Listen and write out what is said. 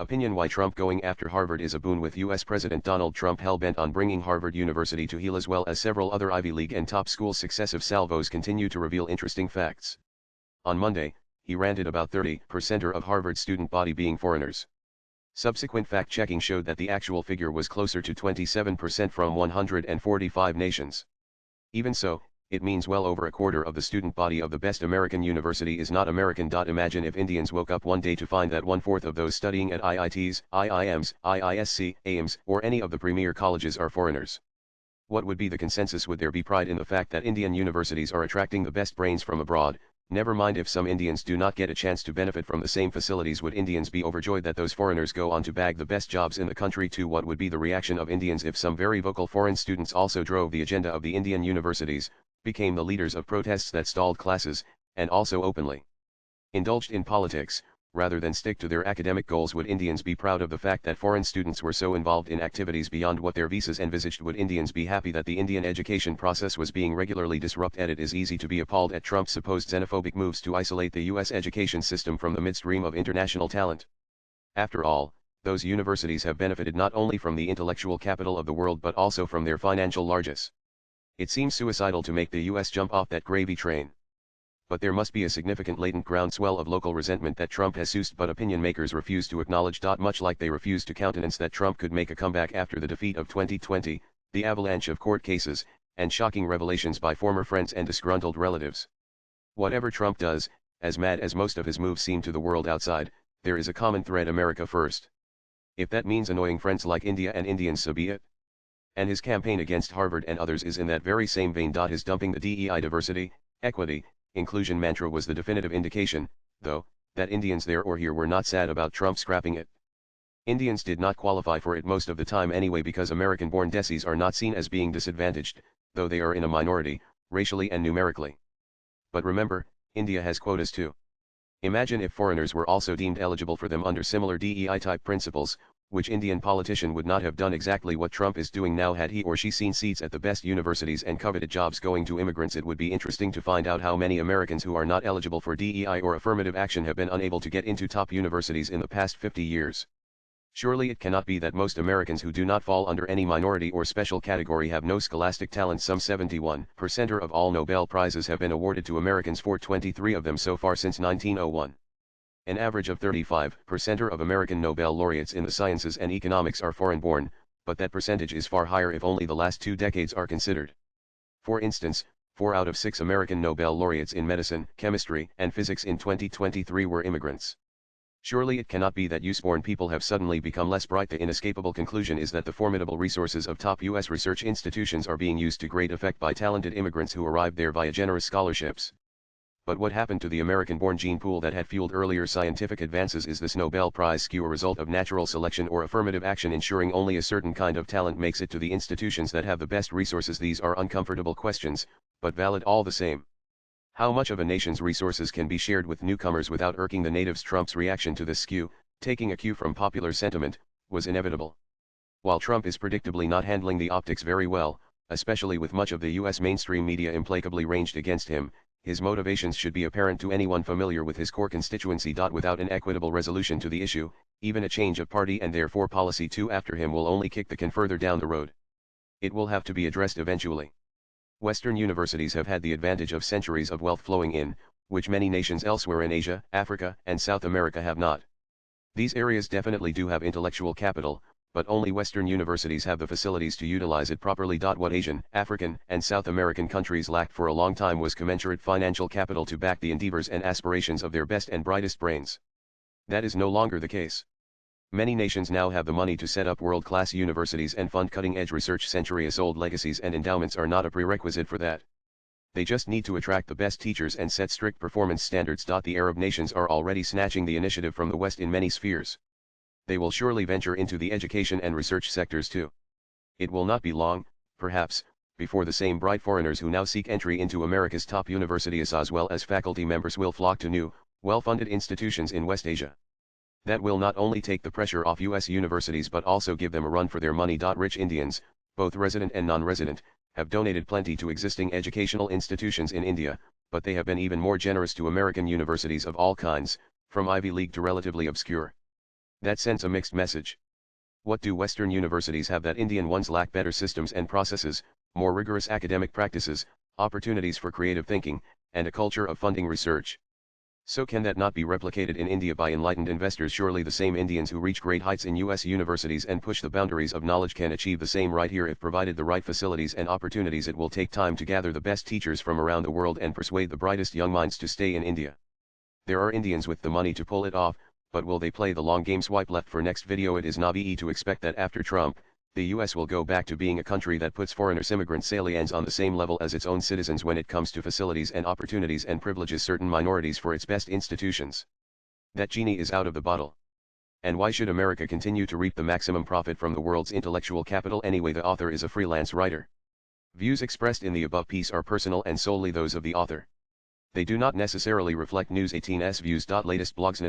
Opinion: why Trump going after Harvard is a boon. With U.S. President Donald Trump hell-bent on bringing Harvard University to heel as well as several other Ivy League and top schools, successive salvos continue to reveal interesting facts. On Monday, he ranted about 30% of Harvard's student body being foreigners. Subsequent fact-checking showed that the actual figure was closer to 27% from 145 nations. Even so, it means well over a quarter of the student body of the best American university is not American. Imagine if Indians woke up one day to find that 1/4 of those studying at IITs, IIMs, IISc, AIMS, or any of the premier colleges are foreigners. What would be the consensus? Would there be pride in the fact that Indian universities are attracting the best brains from abroad? Never mind if some Indians do not get a chance to benefit from the same facilities. Would Indians be overjoyed that those foreigners go on to bag the best jobs in the country too? What would be the reaction of Indians if some very vocal foreign students also drove the agenda of the Indian universities, became the leaders of protests that stalled classes, and also openly indulged in politics, rather than stick to their academic goals? Would Indians be proud of the fact that foreign students were so involved in activities beyond what their visas envisaged? Would Indians be happy that the Indian education process was being regularly disrupted? It is easy to be appalled at Trump's supposed xenophobic moves to isolate the U.S. education system from the midstream of international talent. After all, those universities have benefited not only from the intellectual capital of the world but also from their financial largesse. It seems suicidal to make the U.S. jump off that gravy train. But there must be a significant latent groundswell of local resentment that Trump has soused, but opinion makers refuse to acknowledge. Much like they refuse to countenance that Trump could make a comeback after the defeat of 2020, the avalanche of court cases, and shocking revelations by former friends and disgruntled relatives. Whatever Trump does, as mad as most of his moves seem to the world outside, there is a common thread: America first. If that means annoying friends like India and Indians, so be it. And his campaign against Harvard and others is in that very same vein. His dumping the DEI diversity, equity, inclusion mantra was the definitive indication, though, that Indians there or here were not sad about Trump scrapping it. Indians did not qualify for it most of the time anyway, because American-born desis are not seen as being disadvantaged, though they are in a minority, racially and numerically. But remember, India has quotas too. Imagine if foreigners were also deemed eligible for them under similar DEI-type principles. Which Indian politician would not have done exactly what Trump is doing now had he or she seen seats at the best universities and coveted jobs going to immigrants? It would be interesting to find out how many Americans who are not eligible for DEI or affirmative action have been unable to get into top universities in the past 50 years. Surely it cannot be that most Americans who do not fall under any minority or special category have no scholastic talent. Some 71% of all Nobel Prizes have been awarded to Americans, for 23 of them so far since 1901. An average of 35% of American Nobel laureates in the sciences and economics are foreign-born, but that percentage is far higher if only the last 2 decades are considered. For instance, 4 out of 6 American Nobel laureates in medicine, chemistry, and physics in 2023 were immigrants. Surely it cannot be that US-born people have suddenly become less bright. The inescapable conclusion is that the formidable resources of top U.S. research institutions are being used to great effect by talented immigrants who arrived there via generous scholarships. But what happened to the American-born gene pool that had fueled earlier scientific advances? Is this Nobel Prize skew a result of natural selection or affirmative action ensuring only a certain kind of talent makes it to the institutions that have the best resources? These are uncomfortable questions, but valid all the same. How much of a nation's resources can be shared with newcomers without irking the natives? Trump's reaction to this skew, taking a cue from popular sentiment, was inevitable. While Trump is predictably not handling the optics very well, especially with much of the U.S. mainstream media implacably ranged against him, his motivations should be apparent to anyone familiar with his core constituency. Without an equitable resolution to the issue, even a change of party and therefore policy too after him will only kick the can further down the road. It will have to be addressed eventually. Western universities have had the advantage of centuries of wealth flowing in, which many nations elsewhere in Asia, Africa, and South America have not. These areas definitely do have intellectual capital, but only Western universities have the facilities to utilize it properly. What Asian, African, and South American countries lacked for a long time was commensurate financial capital to back the endeavors and aspirations of their best and brightest brains. That is no longer the case. Many nations now have the money to set up world-class universities and fund cutting-edge research. Centuries-old legacies and endowments are not a prerequisite for that. They just need to attract the best teachers and set strict performance standards. The Arab nations are already snatching the initiative from the West in many spheres. They will surely venture into the education and research sectors too. It will not be long, perhaps, before the same bright foreigners who now seek entry into America's top universities as well as faculty members will flock to new, well-funded institutions in West Asia. That will not only take the pressure off U.S. universities but also give them a run for their money. Rich Indians, both resident and non-resident, have donated plenty to existing educational institutions in India, but they have been even more generous to American universities of all kinds, from Ivy League to relatively obscure. That sends a mixed message. What do Western universities have that Indian ones lack? Better systems and processes, more rigorous academic practices, opportunities for creative thinking, and a culture of funding research. So can that not be replicated in India by enlightened investors? Surely the same Indians who reach great heights in US universities and push the boundaries of knowledge can achieve the same right here if provided the right facilities and opportunities. It will take time to gather the best teachers from around the world and persuade the brightest young minds to stay in India. There are Indians with the money to pull it off, but will they play the long game? Swipe left for next video. It is naive to expect that after Trump, the US will go back to being a country that puts foreigners, immigrants, aliens on the same level as its own citizens when it comes to facilities and opportunities, and privileges certain minorities for its best institutions. That genie is out of the bottle. And why should America continue to reap the maximum profit from the world's intellectual capital anyway? The author is a freelance writer. Views expressed in the above piece are personal and solely those of the author. They do not necessarily reflect News 18's views. Latest blogs.